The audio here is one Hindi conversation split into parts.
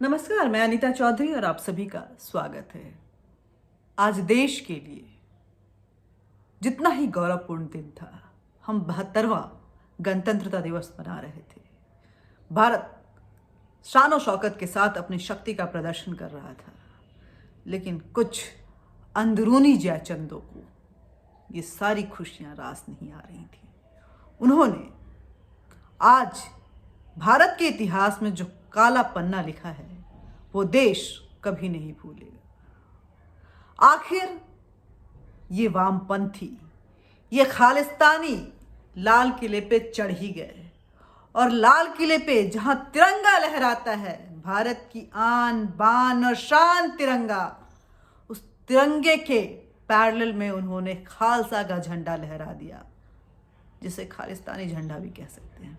नमस्कार, मैं अनीता चौधरी और आप सभी का स्वागत है। आज देश के लिए जितना ही गौरवपूर्ण दिन था, हम 72वां गणतंत्रता दिवस मना रहे थे। भारत शान और शौकत के साथ अपनी शक्ति का प्रदर्शन कर रहा था, लेकिन कुछ अंदरूनी जयचंदों को ये सारी खुशियां रास नहीं आ रही थी। उन्होंने आज भारत के इतिहास में जो काला पन्ना लिखा है वो देश कभी नहीं भूलेगा। आखिर ये वामपंथी, ये खालिस्तानी लाल किले पे चढ़ ही गए और लाल किले पे जहां तिरंगा लहराता है, भारत की आन बान और शान तिरंगा, उस तिरंगे के पैरेलल में उन्होंने खालसा का झंडा लहरा दिया, जिसे खालिस्तानी झंडा भी कह सकते हैं।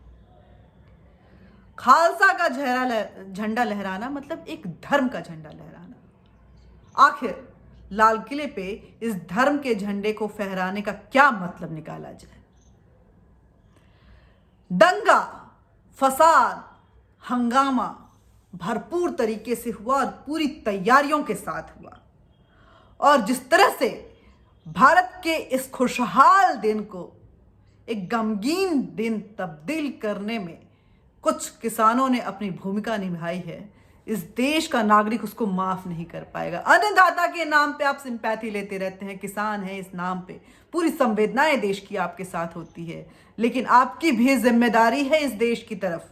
खालसा का झंडा लहराना मतलब एक धर्म का झंडा लहराना। आखिर लाल किले पे इस धर्म के झंडे को फहराने का क्या मतलब निकाला जाए? दंगा, फसाद, हंगामा भरपूर तरीके से हुआ और पूरी तैयारियों के साथ हुआ, और जिस तरह से भारत के इस खुशहाल दिन को एक गमगीन दिन तब्दील करने में कुछ किसानों ने अपनी भूमिका निभाई है, इस देश का नागरिक उसको माफ नहीं कर पाएगा। अन्नदाता के नाम पे आप सिंपैथी लेते रहते हैं, किसान है इस नाम पे, पूरी संवेदनाएं देश की आपके साथ होती है, लेकिन आपकी भी जिम्मेदारी है इस देश की तरफ।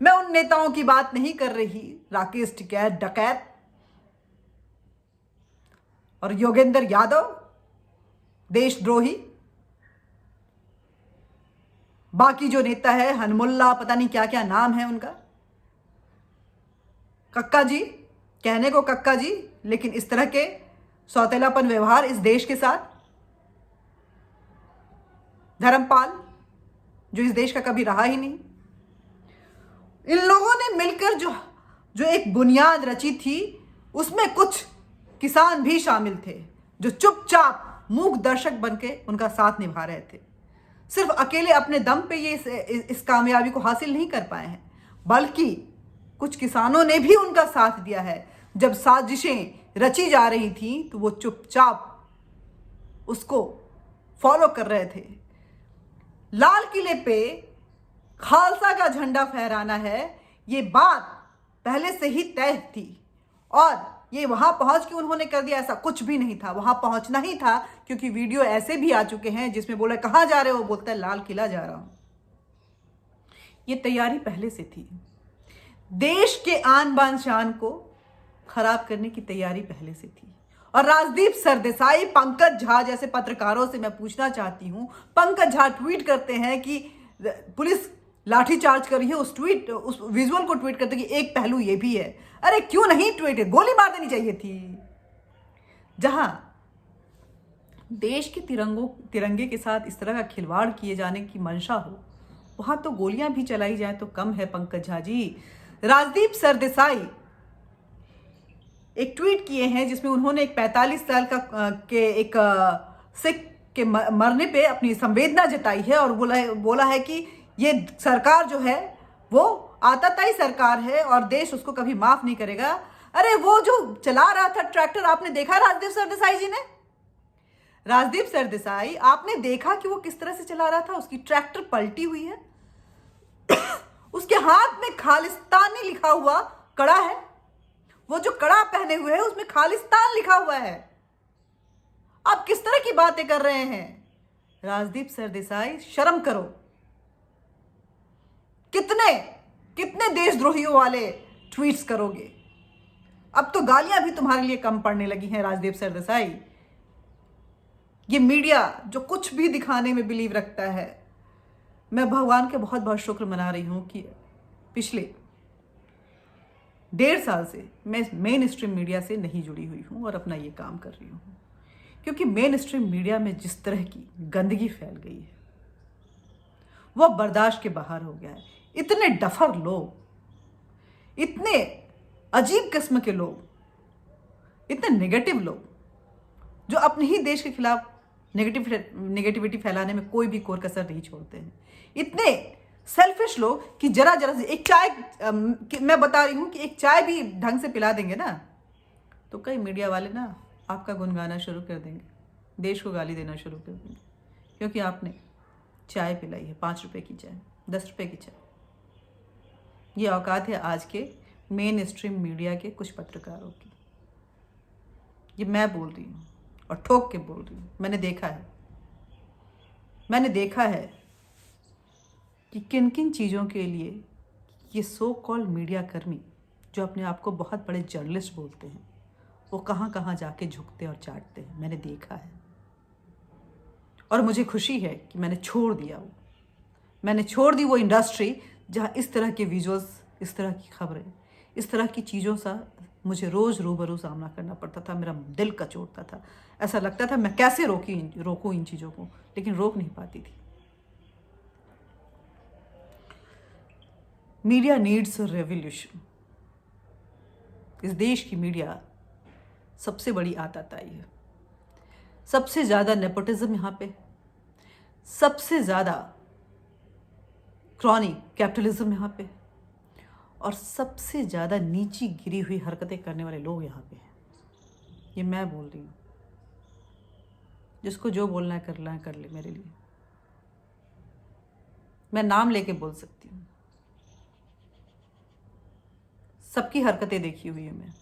मैं उन नेताओं की बात नहीं कर रही, राकेश टिकैत डकैत और योगेंद्र यादव देशद्रोही, बाकी जो नेता है हनमुल्ला, पता नहीं क्या क्या नाम है उनका, कक्का जी, कहने को कक्का जी, लेकिन इस तरह के सौतेलापन व्यवहार इस देश के साथ। धर्मपाल, जो इस देश का कभी रहा ही नहीं। इन लोगों ने मिलकर जो एक बुनियाद रची थी, उसमें कुछ किसान भी शामिल थे जो चुपचाप मूक दर्शक बनके उनका साथ निभा रहे थे। सिर्फ अकेले अपने दम पे ये इस कामयाबी को हासिल नहीं कर पाए हैं, बल्कि कुछ किसानों ने भी उनका साथ दिया है। जब साजिशें रची जा रही थी तो वो चुपचाप उसको फॉलो कर रहे थे। लाल किले पे खालसा का झंडा फहराना है, ये बात पहले से ही तय थी, और ये वहां पहुंच के उन्होंने कर दिया, ऐसा कुछ भी नहीं था। वहां पहुंचना ही था, क्योंकि वीडियो ऐसे भी आ चुके हैं जिसमें बोला कहां जा रहे हो, बोलता है लाल किला जा रहा हूं। ये तैयारी पहले से थी। देश के आन बान शान को खराब करने की तैयारी पहले से थी। और राजदीप सरदेसाई, पंकज झा जैसे पत्रकारों से मैं पूछना चाहती हूं, पंकज झा ट्वीट करते हैं कि पुलिस लाठीचार्ज कर रही है, उस विजुअल को ट्वीट करते कि एक पहलू ये भी है। अरे क्यों नहीं ट्वीट, गोली मार देनी चाहिए थी। जहां देश के तिरंगे के साथ इस तरह का खिलवाड़ किए जाने की मंशा हो, वहां तो गोलियां भी चलाई जाए तो कम है। पंकज झा जी, राजदीप सरदेसाई एक ट्वीट किए हैं जिसमें उन्होंने एक 45 साल के एक सिख के मरने पे अपनी संवेदना जताई है और बोला है कि ये सरकार जो है वो आताताई सरकार है और देश उसको कभी माफ नहीं करेगा। अरे वो जो चला रहा था ट्रैक्टर, आपने देखा राजदीप सरदेसाई जी ने? राजदीप सरदेसाई, आपने देखा कि वो किस तरह से चला रहा था? उसकी ट्रैक्टर पलटी हुई है, उसके हाथ में खालिस्तानी लिखा हुआ कड़ा है, वो जो कड़ा पहने हुए है उसमें खालिस्तान लिखा हुआ है। आप किस तरह की बातें कर रहे हैं? राजदीप सरदेसाई, शर्म करो। कितने देशद्रोहियों वाले ट्वीट्स करोगे? अब तो गालियां भी तुम्हारे लिए कम पड़ने लगी हैं राजदीप सरदेसाई। ये मीडिया जो कुछ भी दिखाने में बिलीव रखता है, मैं भगवान के बहुत बहुत शुक्र मना रही हूं कि पिछले 1.5 साल से मैं मेन स्ट्रीम मीडिया से नहीं जुड़ी हुई हूं और अपना ये काम कर रही हूं, क्योंकि मेन स्ट्रीम मीडिया में जिस तरह की गंदगी फैल गई है वह बर्दाश्त के बाहर हो गया है। इतने डफर लोग, इतने अजीब किस्म के लोग, इतने नेगेटिव लोग जो अपने ही देश के खिलाफ नेगेटिविटी फैलाने में कोई भी कोर कसर नहीं छोड़ते हैं, इतने सेल्फिश लोग कि जरा जरा से एक चाय, मैं बता रही हूँ कि एक चाय भी ढंग से पिला देंगे ना तो कई मीडिया वाले ना आपका गुनगाना शुरू कर देंगे, देश को गाली देना शुरू कर देंगे, क्योंकि आपने चाय पिलाई है, 5 रुपए की चाय, 10 रुपए की चाय। ये औकात है आज के मेन स्ट्रीम मीडिया के कुछ पत्रकारों की। ये मैं बोल रही हूँ और ठोक के बोल रही हूँ। मैंने देखा है कि किन किन चीज़ों के लिए ये सो कॉल्ड मीडिया कर्मी जो अपने आप को बहुत बड़े जर्नलिस्ट बोलते हैं वो कहाँ कहाँ जाके झुकते और चाटते हैं। मैंने देखा है और मुझे खुशी है कि मैंने छोड़ दी वो इंडस्ट्री जहाँ इस तरह के विजुअल्स, इस तरह की खबरें, इस तरह की चीज़ों सा मुझे रोज़ रूबरू सामना करना पड़ता था। मेरा दिल कचोटता था, ऐसा लगता था मैं कैसे रोकूं इन चीज़ों को, लेकिन रोक नहीं पाती थी। Media needs a revolution. इस देश की मीडिया सबसे बड़ी आताताई है, सबसे ज़्यादा नेपोटिज्म यहाँ पे, सबसे ज़्यादा क्रॉनी कैपिटलिज्म यहाँ पे, और सबसे ज़्यादा नीची गिरी हुई हरकतें करने वाले लोग यहाँ पे हैं। ये मैं बोल रही हूँ, जिसको जो बोलना है कर ले मेरे लिए। मैं नाम लेके बोल सकती हूँ, सबकी हरकतें देखी हुई है मैं,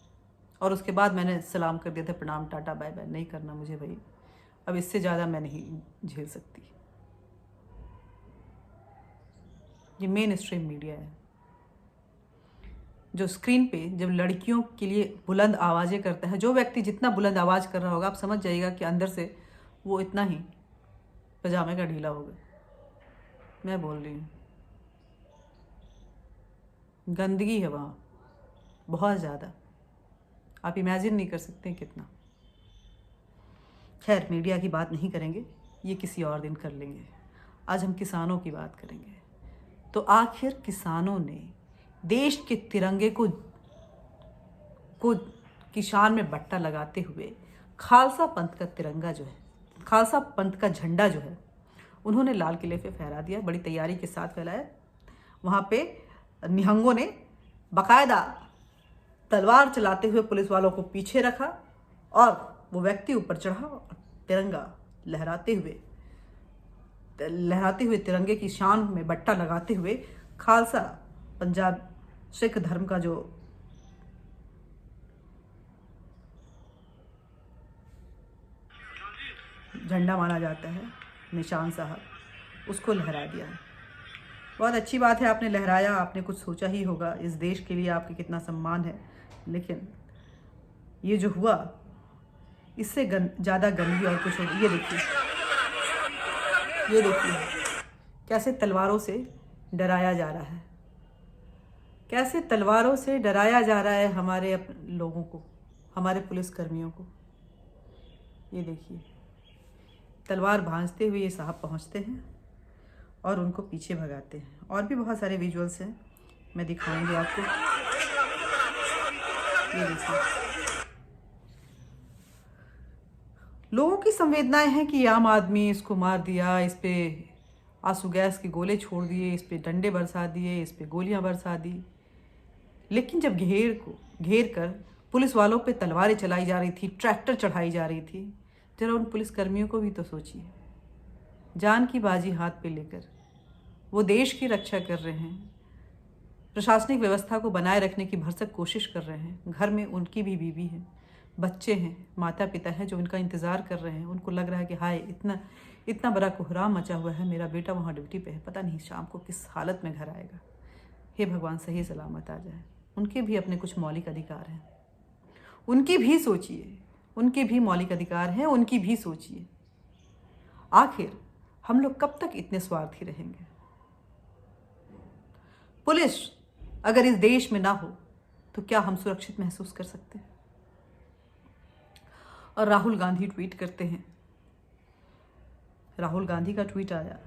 और उसके बाद मैंने सलाम कर दिया था, प्रणाम, टाटा, बाय बाय, नहीं करना मुझे भाई, अब इससे ज़्यादा मैं नहीं झेल सकती। ये मेन स्ट्रीम मीडिया है जो स्क्रीन पे जब लड़कियों के लिए बुलंद आवाज़ें करता है, जो व्यक्ति जितना बुलंद आवाज़ कर रहा होगा आप समझ जाइएगा कि अंदर से वो इतना ही पजामे का ढीला होगा। मैं बोल रही हूँ, गंदगी है वहाँ बहुत ज़्यादा, आप इमेजिन नहीं कर सकते कितना। खैर, मीडिया की बात नहीं करेंगे, ये किसी और दिन कर लेंगे। आज हम किसानों की बात करेंगे। तो आखिर किसानों ने देश के तिरंगे को की शान में बट्टा लगाते हुए खालसा पंथ का तिरंगा जो है, खालसा पंथ का झंडा जो है, उन्होंने लाल किले पे फहरा दिया, बड़ी तैयारी के साथ फहराया। वहाँ पे निहंगों ने बाकायदा तलवार चलाते हुए पुलिस वालों को पीछे रखा और वो व्यक्ति ऊपर चढ़ा और तिरंगा लहराते हुए तिरंगे की शान में बट्टा लगाते हुए खालसा पंजाब सिख धर्म का जो झंडा माना जाता है, निशान साहब, उसको लहरा दिया। बहुत अच्छी बात है, आपने लहराया, आपने कुछ सोचा ही होगा, इस देश के लिए आपके कितना सम्मान है। लेकिन ये जो हुआ इससे ज़्यादा गंदगी और कुछ होगी। ये देखिए कैसे तलवारों से डराया जा रहा है, कैसे तलवारों से डराया जा रहा है हमारे लोगों को, हमारे पुलिसकर्मियों को। ये देखिए तलवार भांजते हुए ये साहब पहुंचते हैं और उनको पीछे भगाते हैं। और भी बहुत सारे विजुअल्स हैं, मैं दिखाऊंगी आपको। ये देखिए, लोगों की संवेदनाएं हैं कि आम आदमी, इसको मार दिया, इस पे आंसू गैस के गोले छोड़ दिए, इस पे डंडे बरसा दिए, इस पे गोलियां बरसा दी। लेकिन जब घेर कर पुलिस वालों पे तलवारें चलाई जा रही थी, ट्रैक्टर चढ़ाई जा रही थी, जरा उन पुलिस कर्मियों को भी तो सोचिए। जान की बाजी हाथ पे लेकर वो देश की रक्षा कर रहे हैं, प्रशासनिक व्यवस्था को बनाए रखने की भरसक कोशिश कर रहे हैं। घर में उनकी भी बीवी है, बच्चे हैं, माता पिता हैं जो उनका इंतज़ार कर रहे हैं। उनको लग रहा है कि हाय, इतना बड़ा कोहराम मचा हुआ है, मेरा बेटा वहाँ ड्यूटी पे है, पता नहीं शाम को किस हालत में घर आएगा। हे भगवान, सही सलामत आ जाए। उनके भी अपने कुछ मौलिक अधिकार हैं, उनकी भी सोचिए, उनके भी मौलिक अधिकार हैं, उनकी भी सोचिए। आखिर हम लोग कब तक इतने स्वार्थी रहेंगे? पुलिस अगर इस देश में ना हो तो क्या हम सुरक्षित महसूस कर सकते हैं? और राहुल गांधी ट्वीट करते हैं, राहुल गांधी का ट्वीट आया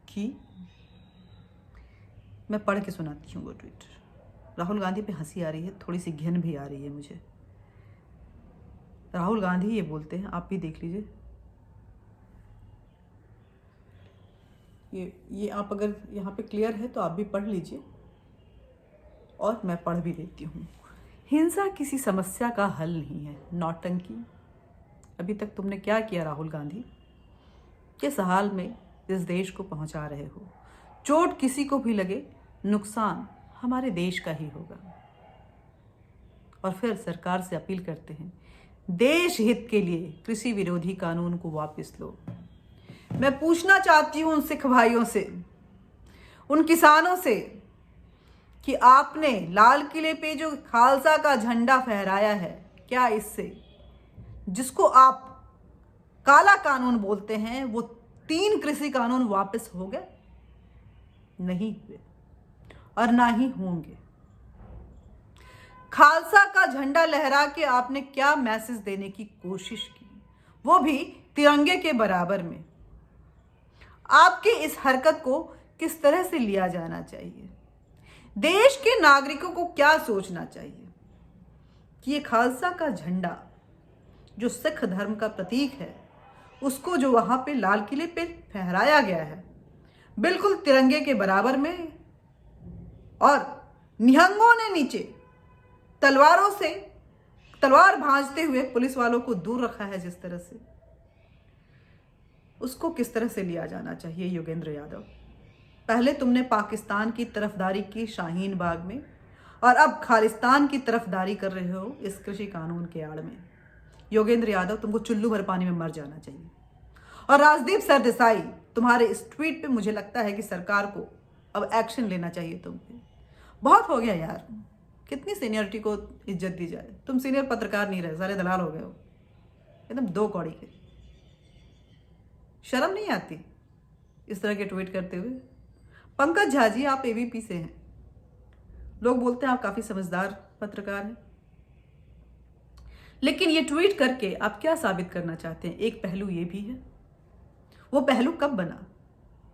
कि मैं पढ़ के सुनाती हूँ वो ट्वीट। राहुल गांधी पे हंसी आ रही है, थोड़ी सी घिन भी आ रही है मुझे। राहुल गांधी ये बोलते हैं, आप भी देख लीजिए। ये आप अगर यहाँ पे क्लियर है तो आप भी पढ़ लीजिए, और मैं पढ़ भी देती हूँ। हिंसा किसी समस्या का हल नहीं है, नौटंकी। अभी तक तुमने क्या किया राहुल गांधी? किस हाल में इस देश को पहुंचा रहे हो? चोट किसी को भी लगे, नुकसान हमारे देश का ही होगा। और फिर सरकार से अपील करते हैं, देश हित के लिए कृषि विरोधी कानून को वापस लो। मैं पूछना चाहती हूं उन सिख भाइयों से, उन किसानों से, कि आपने लाल किले पे जो खालसा का झंडा फहराया है, क्या इससे जिसको आप काला कानून बोलते हैं वो 3 कृषि कानून वापस हो गए? नहीं हुए और ना ही होंगे। खालसा का झंडा लहरा के आपने क्या मैसेज देने की कोशिश की, वो भी तिरंगे के बराबर में? आपकी इस हरकत को किस तरह से लिया जाना चाहिए? देश के नागरिकों को क्या सोचना चाहिए कि ये खालसा का झंडा जो सिख धर्म का प्रतीक है, उसको जो वहां पे लाल किले पे फहराया गया है बिल्कुल तिरंगे के बराबर में, और निहंगों ने नीचे तलवारों से तलवार भांजते हुए पुलिस वालों को दूर रखा है जिस तरह से, उसको किस तरह से लिया जाना चाहिए? योगेंद्र यादव, पहले तुमने पाकिस्तान की तरफदारी की शाहीन बाग में, और अब खालिस्तान की तरफदारी कर रहे हो इस कृषि कानून के आड़ में। योगेंद्र यादव, तुमको चुल्लू भर पानी में मर जाना चाहिए। और राजदीप सरदेसाई, तुम्हारे इस ट्वीट पे मुझे लगता है कि सरकार को अब एक्शन लेना चाहिए तुम पे। बहुत हो गया यार, कितनी सीनियरिटी को इज्जत दी जाए? तुम सीनियर पत्रकार नहीं रहे, सारे दलाल हो गए हो, एकदम 2 कौड़ी के। शर्म नहीं आती इस तरह के ट्वीट करते हुए? पंकज झा जी, आप एबीपी से हैं, लोग बोलते हैं आप काफी समझदार पत्रकार हैं, लेकिन ये ट्वीट करके आप क्या साबित करना चाहते हैं? एक पहलू ये भी है, वो पहलू कब बना,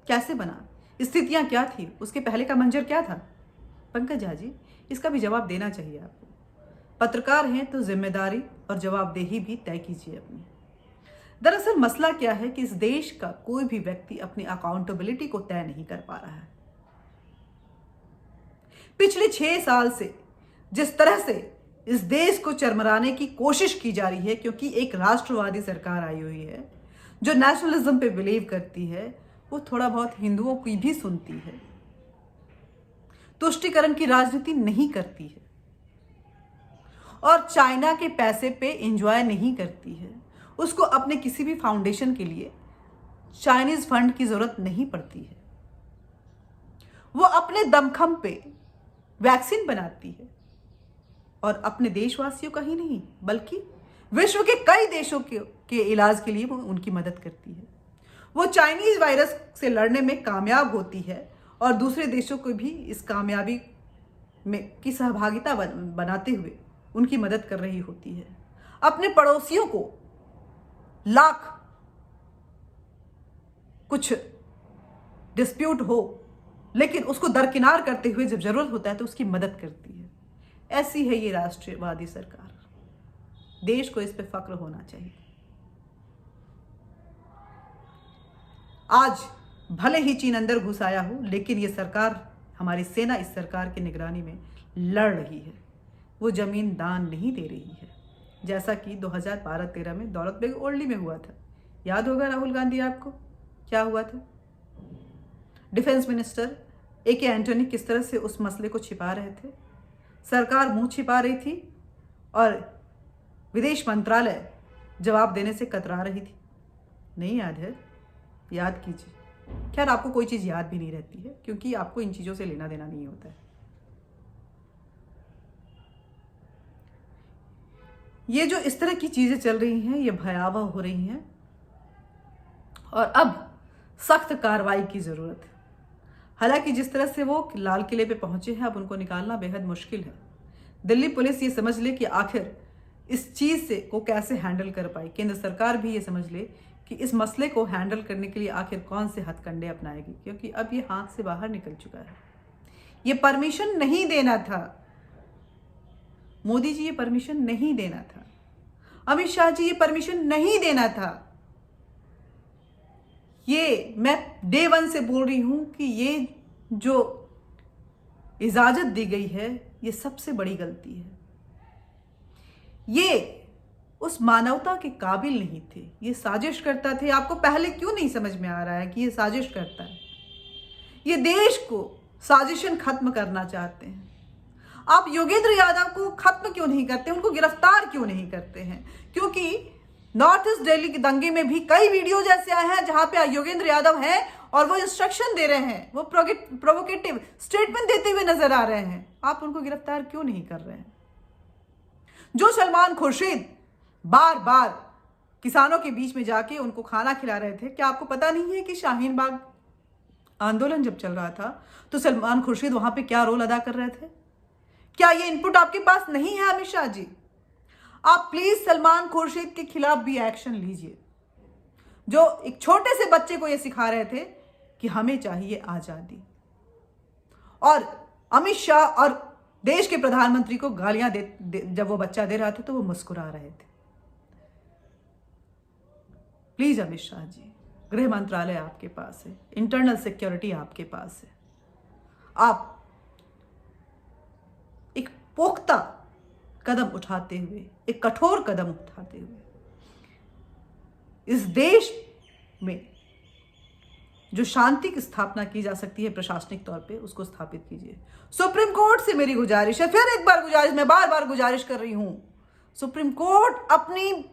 कैसे बना, स्थितियां क्या थी, उसके पहले का मंजर क्या था? पंकज झा जी, इसका भी जवाब देना चाहिए आपको। पत्रकार हैं तो जिम्मेदारी और जवाबदेही भी तय कीजिए अपनी। दरअसल मसला क्या है कि इस देश का कोई भी व्यक्ति अपनी अकाउंटेबिलिटी को तय नहीं कर पा रहा है। पिछले 6 साल से जिस तरह से इस देश को चरमराने की कोशिश की जा रही है, क्योंकि एक राष्ट्रवादी सरकार आई हुई है जो नेशनलिज्म पे बिलीव करती है, वो थोड़ा बहुत हिंदुओं की भी सुनती है, तुष्टीकरण की राजनीति नहीं करती है, और चाइना के पैसे पे एंजॉय नहीं करती है। उसको अपने किसी भी फाउंडेशन के लिए चाइनीज फंड की जरूरत नहीं पड़ती है। वो अपने दमखम पे वैक्सीन बनाती है, और अपने देशवासियों का ही नहीं बल्कि विश्व के कई देशों के इलाज के लिए वो उनकी मदद करती है। वो चाइनीज वायरस से लड़ने में कामयाब होती है, और दूसरे देशों को भी इस कामयाबी में की सहभागिता बनाते हुए उनकी मदद कर रही होती है। अपने पड़ोसियों को लाख कुछ डिस्प्यूट हो, लेकिन उसको दरकिनार करते हुए जब जरूरत होता है तो उसकी मदद करती है। ऐसी है ये राष्ट्रवादी सरकार। देश को इस पे फक्र होना चाहिए। आज भले ही चीन अंदर घुस आया हो, लेकिन ये सरकार, हमारी सेना इस सरकार की निगरानी में लड़ रही है। वो जमीन दान नहीं दे रही है, जैसा कि 2012-13 में दौलत बेग ओल्डी में हुआ था। याद होगा राहुल गांधी आपको क्या हुआ था? डिफेंस मिनिस्टर AK एंटोनी किस तरह से उस मसले को छिपा रहे थे, सरकार मुंह छिपा रही थी, और विदेश मंत्रालय जवाब देने से कतरा रही थी। नहीं याद है? याद कीजिए। खैर, आपको कोई चीज याद भी नहीं रहती है, क्योंकि आपको इन चीजों से लेना देना नहीं होता है। ये जो इस तरह की चीजें चल रही हैं, ये भयावह हो रही हैं, और अब सख्त कार्रवाई की जरूरत है। हालांकि जिस तरह से वो लाल किले पे पहुंचे हैं, अब उनको निकालना बेहद मुश्किल है। दिल्ली पुलिस ये समझ ले कि आखिर इस चीज से को कैसे हैंडल कर पाई। केंद्र सरकार भी ये समझ ले कि इस मसले को हैंडल करने के लिए आखिर कौन से हथकंडे अपनाएगी, क्योंकि अब ये हाथ से बाहर निकल चुका है। ये परमिशन नहीं देना था मोदी जी, ये परमिशन नहीं देना था। अमित शाह जी, ये परमिशन नहीं देना था। ये मैं डे 1 से बोल रही हूं कि ये जो इजाजत दी गई है ये सबसे बड़ी गलती है। ये उस मानवता के काबिल नहीं थे, ये साजिश करता थे। आपको पहले क्यों नहीं समझ में आ रहा है कि ये साजिश करता है? ये देश को साजिशन खत्म करना चाहते हैं। आप योगेंद्र यादव को खत्म क्यों नहीं करते, उनको गिरफ्तार क्यों नहीं करते हैं? क्योंकि नॉर्थ ईस्ट दिल्ली के दंगे में भी कई वीडियो जैसे आए हैं जहां पे योगेंद्र यादव हैं और वो इंस्ट्रक्शन दे रहे हैं, वो प्रोवोकेटिव स्टेटमेंट देते हुए नजर आ रहे हैं। आप उनको गिरफ्तार क्यों नहीं कर रहे हैं? जो सलमान खुर्शीद बार बार किसानों के बीच में जाके उनको खाना खिला रहे थे, क्या आपको पता नहीं है कि शाहीन बाग आंदोलन जब चल रहा था तो सलमान खुर्शीद वहां पे क्या रोल अदा कर रहे थे? क्या ये इनपुट आपके पास नहीं है अमित शाह जी? आप प्लीज सलमान खुर्शीद के खिलाफ भी एक्शन लीजिए, जो एक छोटे से बच्चे को ये सिखा रहे थे कि हमें चाहिए आजादी। और अमित शाह और देश के प्रधानमंत्री को गालियां जब वो बच्चा दे रहा था तो वो मुस्कुरा रहे थे। प्लीज अमित शाह जी, गृह मंत्रालय आपके पास है, इंटरनल सिक्योरिटी आपके पास है, आप एक पुख्ता कदम उठाते हुए, एक कठोर कदम उठाते हुए इस देश में जो शांति की स्थापना की जा सकती है प्रशासनिक तौर पे, उसको स्थापित कीजिए। सुप्रीम कोर्ट से मेरी गुजारिश है, फिर एक बार गुजारिश, मैं बार बार गुजारिश कर रही हूं, सुप्रीम कोर्ट अपनी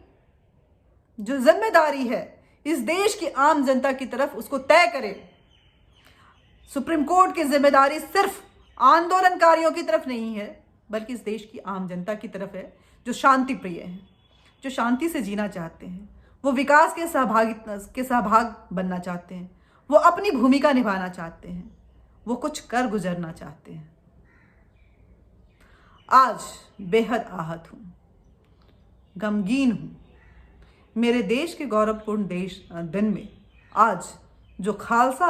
जो जिम्मेदारी है इस देश की आम जनता की तरफ उसको तय करे। सुप्रीम कोर्ट की जिम्मेदारी सिर्फ आंदोलनकारियों की तरफ नहीं है, बल्कि इस देश की आम जनता की तरफ है, जो शांति प्रिय हैं, जो शांति से जीना चाहते हैं, वो विकास के सहभाग बनना चाहते हैं, वो अपनी भूमिका निभाना चाहते हैं, वो कुछ कर गुजरना चाहते हैं। आज बेहद आहत हूं, गमगीन हूं। मेरे देश के गौरवपूर्ण दिन में आज जो खालसा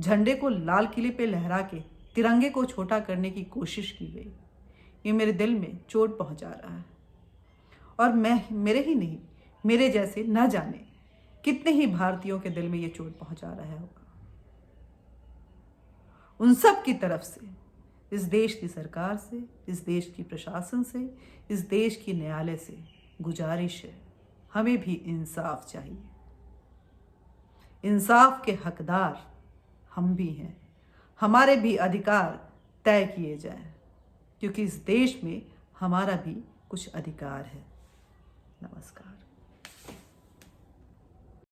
झंडे को लाल किले पे लहरा के तिरंगे को छोटा करने की कोशिश की गई, ये मेरे दिल में चोट पहुंचा रहा है। और मेरे ही नहीं, मेरे जैसे न जाने कितने ही भारतीयों के दिल में ये चोट पहुंचा रहा होगा। उन सब की तरफ से, इस देश की सरकार से, इस देश की प्रशासन से, इस देश की न्यायालय से गुजारिश है, हमें भी इंसाफ चाहिए। इंसाफ के हकदार हम भी हैं, हमारे भी अधिकार तय किए जाएं, क्योंकि इस देश में हमारा भी कुछ अधिकार है। नमस्कार।